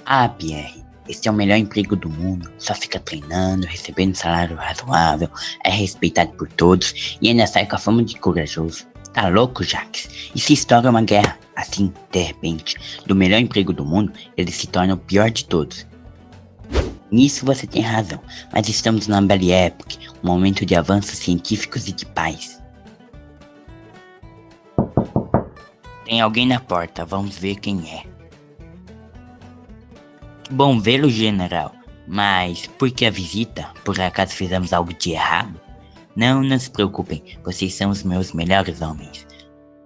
Ah, Pierre, esse é o melhor emprego do mundo. Só fica treinando, recebendo salário razoável, é respeitado por todos e ainda sai com a fama de corajoso. Tá louco, Jacques? E se estoura uma guerra? Assim, de repente, do melhor emprego do mundo, ele se torna o pior de todos. Nisso você tem razão, mas estamos numa bela época, um momento de avanços científicos e de paz. Tem alguém na porta, vamos ver quem é. Bom vê-lo, general. Mas por que a visita? Por acaso fizemos algo de errado? Não se preocupem, vocês são os meus melhores homens.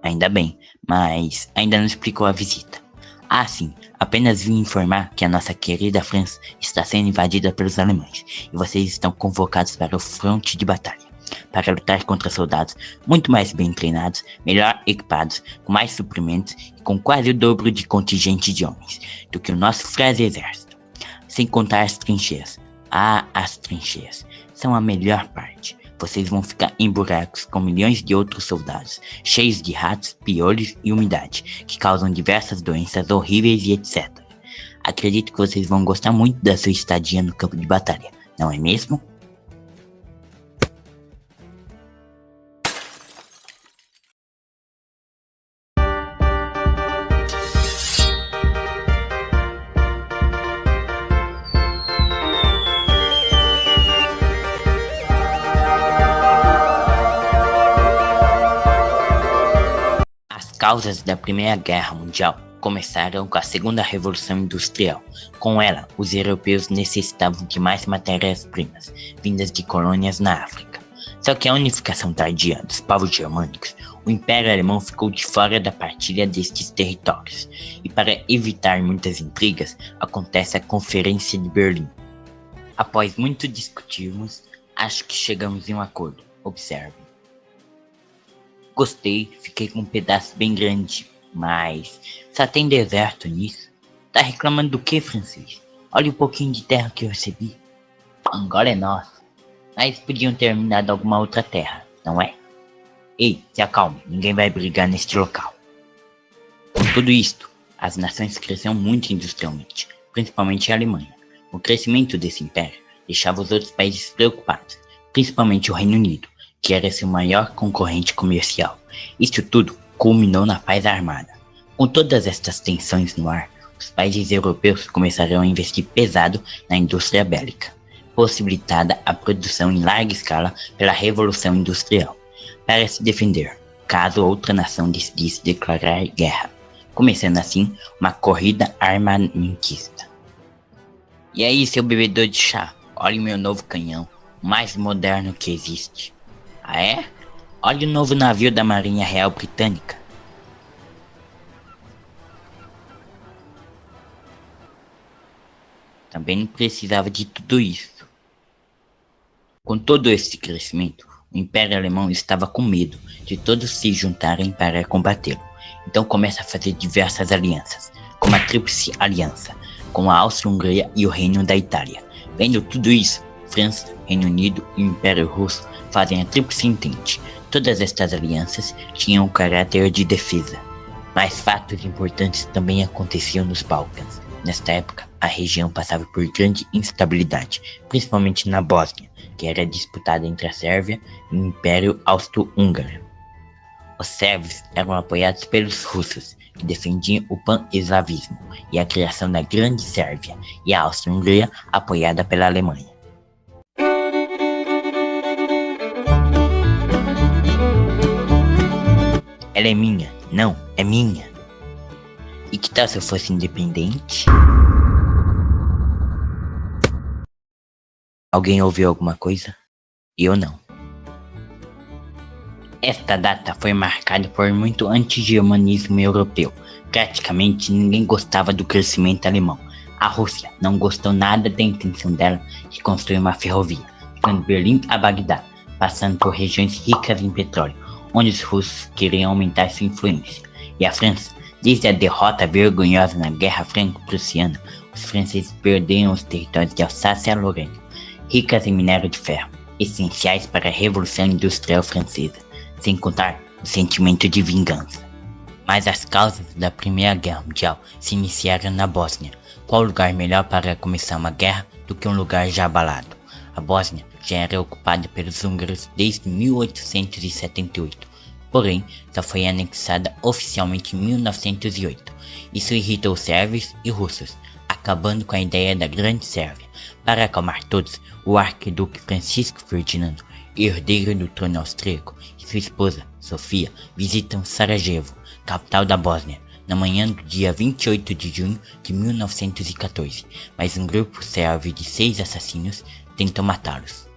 Ainda bem, mas ainda não explicou a visita. Ah, sim, apenas vim informar que a nossa querida França está sendo invadida pelos alemães e vocês estão convocados para o fronte de batalha, para lutar contra soldados muito mais bem treinados, melhor equipados, com mais suprimentos e com quase o dobro de contingente de homens do que o nosso frágil exército. Sem contar as trincheiras. Ah, as trincheiras são a melhor parte. Vocês vão ficar em buracos com milhões de outros soldados, cheios de ratos, piolhos e umidade, que causam diversas doenças horríveis e etc. Acredito que vocês vão gostar muito da sua estadia no campo de batalha, não é mesmo? As causas da Primeira Guerra Mundial começaram com a Segunda Revolução Industrial. Com ela, os europeus necessitavam de mais matérias-primas, vindas de colônias na África. Só que a unificação tardia dos povos germânicos, o Império Alemão ficou de fora da partilha destes territórios. E para evitar muitas intrigas, acontece a Conferência de Berlim. Após muito discutirmos, acho que chegamos em um acordo. Observe. Gostei, fiquei com um pedaço bem grande, mas só tem deserto nisso. Tá reclamando do que, francês? Olha o pouquinho de terra que eu recebi. Agora é nosso. Mas podiam ter me dado alguma outra terra, não é? Ei, se acalme, ninguém vai brigar neste local. Com tudo isto, as nações cresceram muito industrialmente, principalmente a Alemanha. O crescimento desse império deixava os outros países preocupados, principalmente o Reino Unido, que era seu maior concorrente comercial. Isso tudo culminou na paz armada. Com todas estas tensões no ar, os países europeus começaram a investir pesado na indústria bélica, possibilitada a produção em larga escala pela Revolução Industrial, para se defender, caso outra nação decidisse declarar guerra, começando assim uma corrida armamentista. E aí, seu bebedor de chá, olha o meu novo canhão, o mais moderno que existe. Ah é? Olha o novo navio da Marinha Real Britânica. Também não precisava de tudo isso. Com todo esse crescimento, o Império Alemão estava com medo de todos se juntarem para combatê-lo. Então começa a fazer diversas alianças, como a Tríplice Aliança, com a Áustria-Hungria e o Reino da Itália. Vendo tudo isso, França, Reino Unido e o Império Russo fazem a Tríplice Entente. Todas estas alianças tinham um caráter de defesa. Mas fatos importantes também aconteciam nos Balcãs. Nesta época, a região passava por grande instabilidade, principalmente na Bósnia, que era disputada entre a Sérvia e o Império Austro-Húngaro. Os sérvios eram apoiados pelos russos, que defendiam o pan-eslavismo e a criação da Grande Sérvia, e a Áustria-Hungria apoiada pela Alemanha. Ela é minha. Não, é minha. E que tal se eu fosse independente? Alguém ouviu alguma coisa? Eu não. Esta data foi marcada por muito anti-germanismo europeu. Praticamente ninguém gostava do crescimento alemão. A Rússia não gostou nada da intenção dela de construir uma ferrovia, ficando Berlim a Bagdá, passando por regiões ricas em petróleo, onde os russos queriam aumentar sua influência. E a França, desde a derrota vergonhosa na Guerra Franco-Prussiana, os franceses perderam os territórios de Alsácia e Lorena, ricas em minério de ferro, essenciais para a Revolução Industrial Francesa, sem contar o sentimento de vingança. Mas as causas da Primeira Guerra Mundial se iniciaram na Bósnia. Qual lugar melhor para começar uma guerra do que um lugar já abalado? A Bósnia já era ocupada pelos húngaros desde 1878, porém só foi anexada oficialmente em 1908. Isso irritou sérvios e russos, acabando com a ideia da Grande Sérvia. Para acalmar todos, o arquiduque Francisco Ferdinando, herdeiro do trono austríaco, e sua esposa, Sofia, visitam Sarajevo, capital da Bósnia, na manhã do dia 28 de junho de 1914, mas um grupo sérvio de 6 assassinos tentou matá-los.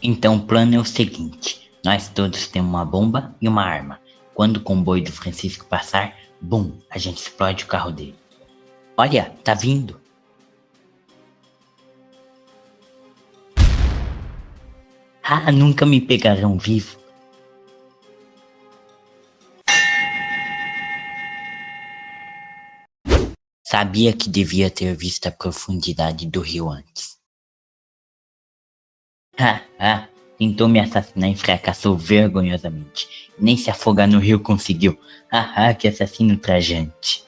Então o plano é o seguinte: nós todos temos uma bomba e uma arma. Quando o comboio do Francisco passar, bum, a gente explode o carro dele. Olha, tá vindo! Ah, nunca me pegarão vivo. Sabia que devia ter visto a profundidade do rio antes. Tentou me assassinar e fracassou vergonhosamente. Nem se afogar no rio conseguiu. Que assassino trajante.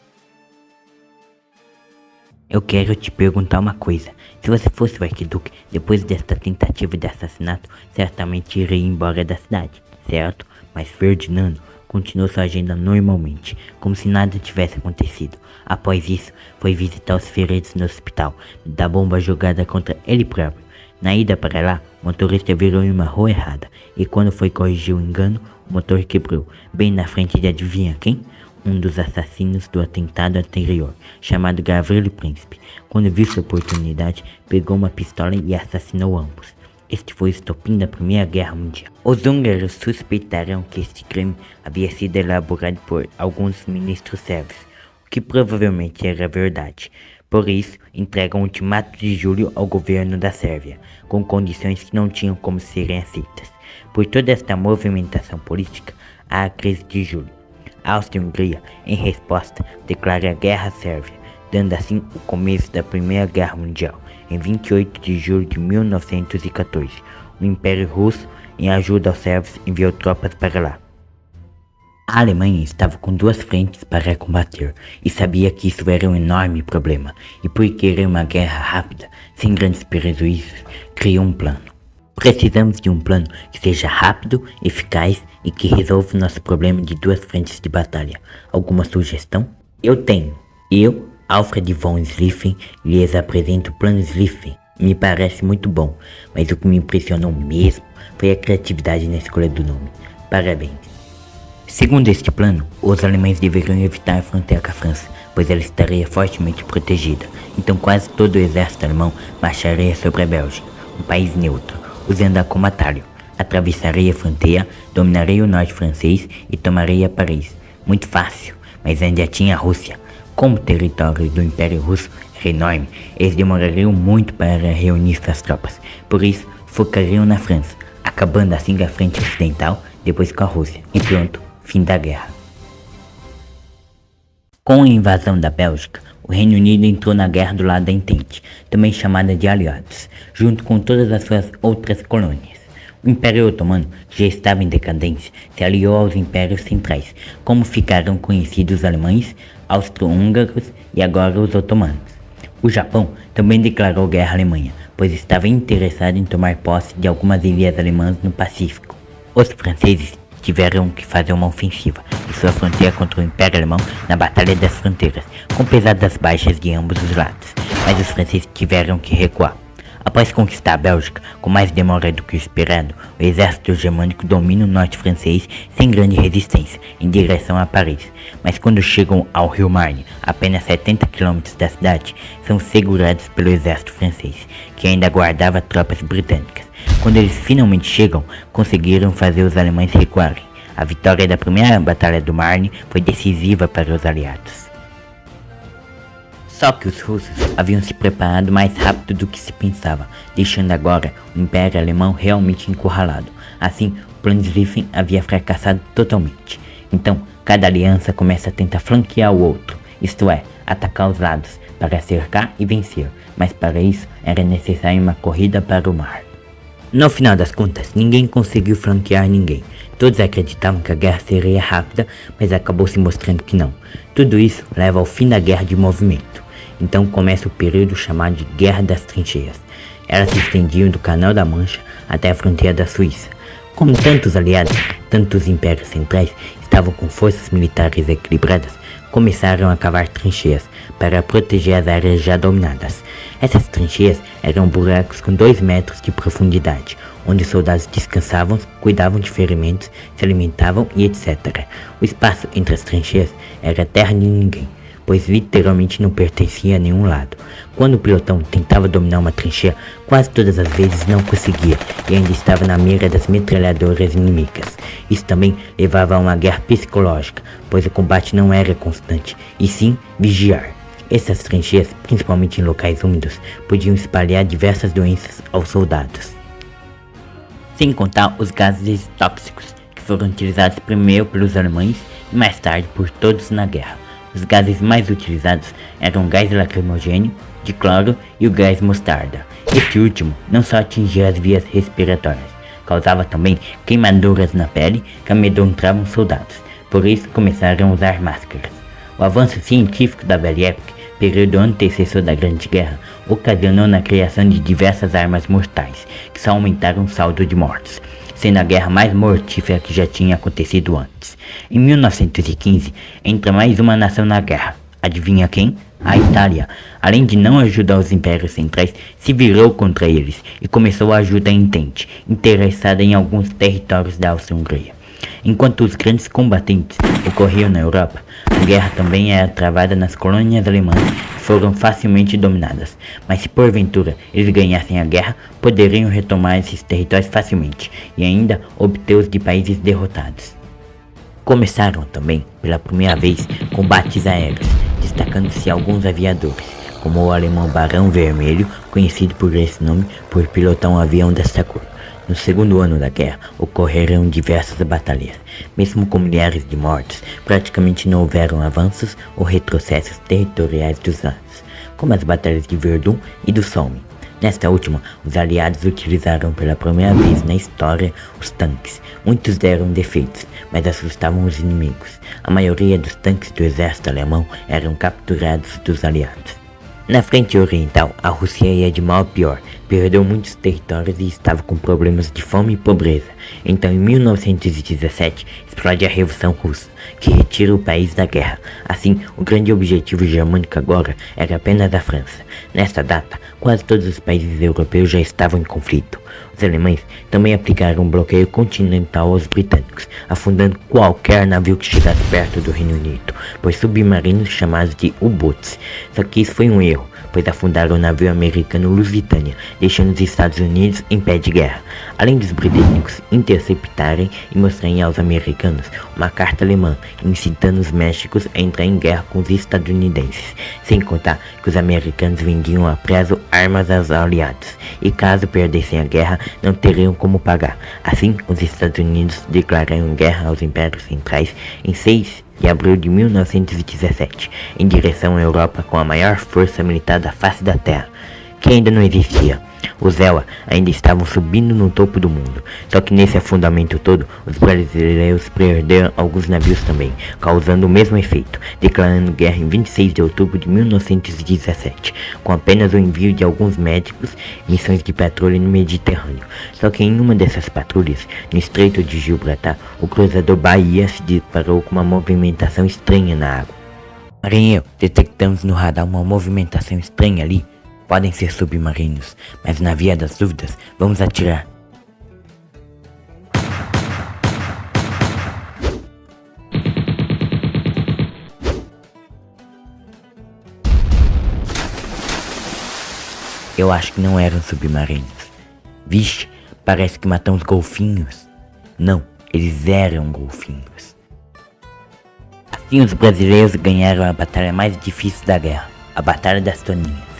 Eu quero te perguntar uma coisa. Se você fosse o arquiduque, depois desta tentativa de assassinato, certamente iria embora da cidade, certo? Mas Ferdinando continuou sua agenda normalmente, como se nada tivesse acontecido. Após isso, foi visitar os feridos no hospital, da bomba jogada contra ele próprio. Na ida para lá, o motorista virou em uma rua errada, e quando foi corrigir o engano, o motor quebrou, bem na frente de adivinha quem? Um dos assassinos do atentado anterior, chamado Gavrilo Príncipe. Quando viu sua oportunidade, pegou uma pistola e assassinou ambos. Este foi o estopim da Primeira Guerra Mundial. Os húngaros suspeitaram que este crime havia sido elaborado por alguns ministros sérvios, o que provavelmente era verdade. Por isso, entregam o ultimato de julho ao governo da Sérvia, com condições que não tinham como serem aceitas. Por toda esta movimentação política, há a crise de julho. A Áustria-Hungria, em resposta, declara a guerra à Sérvia, dando assim o começo da Primeira Guerra Mundial. Em 28 de julho de 1914, o Império Russo, em ajuda aos sérvios, enviou tropas para lá. A Alemanha estava com 2 frentes para combater e sabia que isso era um enorme problema, e por querer uma guerra rápida, sem grandes prejuízos, criou um plano. Precisamos de um plano que seja rápido, eficaz e que resolva o nosso problema de 2 frentes de batalha. Alguma sugestão? Eu tenho. Eu, Alfred von Schlieffen, lhes apresento o plano Schlieffen. Me parece muito bom, mas o que me impressionou mesmo foi a criatividade na escolha do nome. Parabéns. Segundo este plano, os alemães deveriam evitar a fronteira com a França, pois ela estaria fortemente protegida. Então quase todo o exército alemão marcharia sobre a Bélgica, um país neutro, usando-a como atalho. Atravessaria a fronteira, dominaria o norte francês e tomaria Paris. Muito fácil, mas ainda tinha a Rússia. Como o território do Império Russo era enorme, eles demorariam muito para reunir suas tropas. Por isso, focariam na França, acabando assim com a frente ocidental, depois com a Rússia. E pronto, fim da guerra. Com a invasão da Bélgica, o Reino Unido entrou na guerra do lado da Entente, também chamada de Aliados, junto com todas as suas outras colônias. O Império Otomano, que já estava em decadência, se aliou aos impérios centrais, como ficaram conhecidos os alemães, austro-húngaros e agora os otomanos. O Japão também declarou guerra à Alemanha, pois estava interessado em tomar posse de algumas ilhas alemãs no Pacífico. Os franceses tiveram que fazer uma ofensiva em sua fronteira contra o Império Alemão na Batalha das Fronteiras, com pesadas baixas de ambos os lados, mas os franceses tiveram que recuar. Após conquistar a Bélgica, com mais demora do que o esperado, o exército germânico domina o norte francês sem grande resistência, em direção a Paris. Mas quando chegam ao rio Marne, apenas 70 km da cidade, são segurados pelo exército francês, que ainda guardava tropas britânicas. Quando eles finalmente chegam, conseguiram fazer os alemães recuarem. A vitória da primeira batalha do Marne foi decisiva para os aliados. Só que os russos haviam se preparado mais rápido do que se pensava, deixando agora o Império Alemão realmente encurralado. Assim, o plano Schlieffen havia fracassado totalmente. Então, cada aliança começa a tentar flanquear o outro, isto é, atacar os lados, para cercar e vencer, mas para isso era necessária uma corrida para o mar. No final das contas, ninguém conseguiu flanquear ninguém. Todos acreditavam que a guerra seria rápida, mas acabou se mostrando que não. Tudo isso leva ao fim da Guerra de Movimento. Então começa o período chamado de Guerra das Trincheiras. Elas se estendiam do Canal da Mancha até a fronteira da Suíça. Como tantos aliados, tantos impérios centrais estavam com forças militares equilibradas, começaram a cavar trincheiras para proteger as áreas já dominadas. Essas trincheiras eram buracos com 2 metros de profundidade, onde os soldados descansavam, cuidavam de ferimentos, se alimentavam e etc. O espaço entre as trincheiras era terra de ninguém, pois literalmente não pertencia a nenhum lado. Quando o pelotão tentava dominar uma trincheira, quase todas as vezes não conseguia e ainda estava na mira das metralhadoras inimigas. Isso também levava a uma guerra psicológica, pois o combate não era constante, e sim vigiar. Essas trincheiras, principalmente em locais úmidos, podiam espalhar diversas doenças aos soldados. Sem contar os gases tóxicos, que foram utilizados primeiro pelos alemães e mais tarde por todos na guerra. Os gases mais utilizados eram o gás lacrimogêneo, de cloro e o gás mostarda. Este último não só atingia as vias respiratórias, causava também queimaduras na pele que amedrontavam os soldados. Por isso começaram a usar máscaras. O avanço científico da Belle Époque, período antecessor da Grande Guerra, ocasionou na criação de diversas armas mortais, que só aumentaram o saldo de mortos, sendo a guerra mais mortífera que já tinha acontecido antes. Em 1915, entra mais uma nação na guerra. Adivinha quem? A Itália. Além de não ajudar os impérios centrais, se virou contra eles e começou a ajuda intente, interessada em alguns territórios da Áustria-Hungria. Enquanto os grandes combatentes ocorriam na Europa, a guerra também era travada nas colônias alemãs, que foram facilmente dominadas. Mas se porventura eles ganhassem a guerra, poderiam retomar esses territórios facilmente e ainda obter-os de países derrotados. Começaram também, pela primeira vez, combates aéreos, destacando-se alguns aviadores, como o alemão Barão Vermelho, conhecido por esse nome por pilotar um avião desta cor. No segundo ano da guerra, ocorreram diversas batalhas. Mesmo com milhares de mortos, praticamente não houveram avanços ou retrocessos territoriais dos lados, como as batalhas de Verdun e do Somme. Nesta última, os aliados utilizaram pela primeira vez na história os tanques. Muitos deram defeitos, mas assustavam os inimigos. A maioria dos tanques do exército alemão eram capturados dos aliados. Na frente oriental, a Rússia ia de mal a pior, perdeu muitos territórios e estava com problemas de fome e pobreza. Então, em 1917, explode a Revolução Russa, que retira o país da guerra. Assim, o grande objetivo germânico agora era apenas a França. Nesta data, quase todos os países europeus já estavam em conflito. Os alemães também aplicaram um bloqueio continental aos britânicos, afundando qualquer navio que chegasse perto do Reino Unido, pois submarinos chamados de U-boats. Só que isso foi um erro, pois afundaram o navio americano Lusitânia, deixando os Estados Unidos em pé de guerra. Além dos britânicos interceptarem e mostrarem aos americanos uma carta alemã incitando os Méxicos a entrar em guerra com os estadunidenses, sem contar que os americanos vendiam a prazo armas aos aliados, e caso perdessem a guerra, não teriam como pagar. Assim, os Estados Unidos declararam guerra aos impérios centrais em 6 de abril de 1917, em direção à Europa com a maior força militar da face da Terra, que ainda não existia. Os ELA ainda estavam subindo no topo do mundo, só que nesse afundamento todo, os brasileiros perderam alguns navios também, causando o mesmo efeito, declarando guerra em 26 de outubro de 1917, com apenas o envio de alguns médicos e missões de patrulha no Mediterrâneo. Só que em uma dessas patrulhas, no Estreito de Gibraltar, o cruzador Bahia se deparou com uma movimentação estranha na água. Marinheiro, detectamos no radar uma movimentação estranha ali. Podem ser submarinos, mas na via das dúvidas, vamos atirar. Eu acho que não eram submarinos. Vixe, parece que matamos golfinhos. Não, eles eram golfinhos. Assim os brasileiros ganharam a batalha mais difícil da guerra, a Batalha das Toninhas.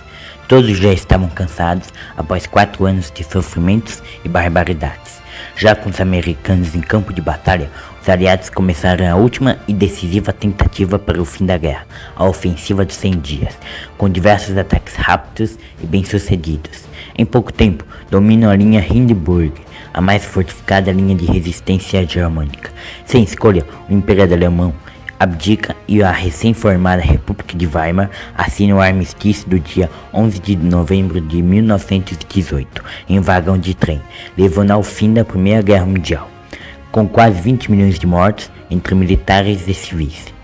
Todos já estavam cansados após 4 anos de sofrimentos e barbaridades. Já com os americanos em campo de batalha, os aliados começaram a última e decisiva tentativa para o fim da guerra, a ofensiva dos 100 dias, com diversos ataques rápidos e bem-sucedidos. Em pouco tempo, dominam a linha Hindenburg, a mais fortificada linha de resistência germânica. Sem escolha, o imperador alemão abdica e a recém-formada República de Weimar assina o armistício do dia 11 de novembro de 1918, em um vagão de trem, levando ao fim da Primeira Guerra Mundial, com quase 20 milhões de mortos entre militares e civis.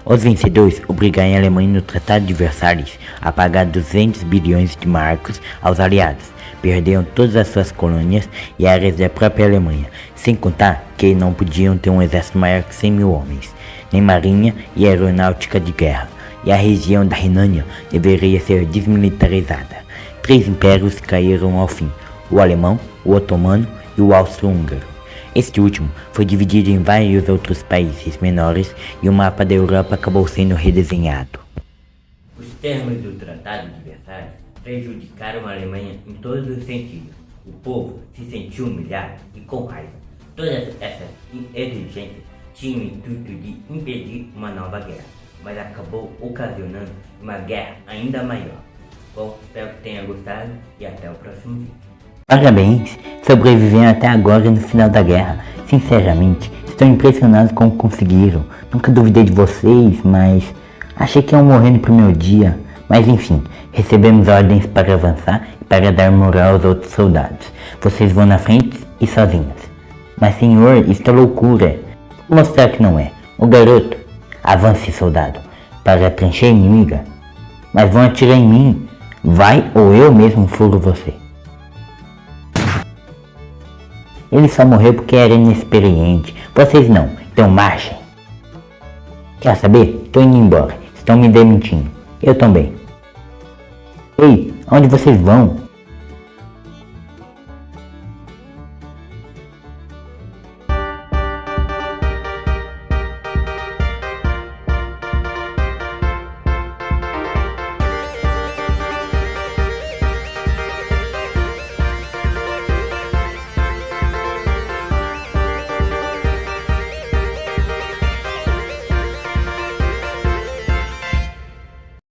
Os vencedores obrigaram a Alemanha no Tratado de Versalhes a pagar 200 bilhões de marcos aos aliados. Perderam todas as suas colônias e áreas da própria Alemanha, sem contar que não podiam ter um exército maior que 100 mil homens, nem marinha e aeronáutica de guerra, e a região da Renânia deveria ser desmilitarizada. 3 impérios caíram ao fim: o alemão, o otomano e o austro-húngaro. Este último foi dividido em vários outros países menores e o mapa da Europa acabou sendo redesenhado. Os termos do Tratado de Versalhes prejudicaram a Alemanha em todos os sentidos. O povo se sentiu humilhado e com raiva. Todas essas exigências tinham o intuito de impedir uma nova guerra, mas acabou ocasionando uma guerra ainda maior. Bom, espero que tenha gostado e até o próximo vídeo. Parabéns! Sobreviveram até agora no final da guerra. Sinceramente, estou impressionado como conseguiram. Nunca duvidei de vocês, mas achei que iam morrer no primeiro dia. Mas enfim, recebemos ordens para avançar e para dar moral aos outros soldados. Vocês vão na frente e sozinhos. Mas senhor, isto é loucura. Vou mostrar que não é. O garoto, avance soldado, para a trincheira inimiga. Mas vão atirar em mim. Vai ou eu mesmo furo você. Ele só morreu porque era inexperiente. Vocês não, então marchem. Quer saber? Tô indo embora. Estão me demitindo. Eu também. Ei, onde vocês vão?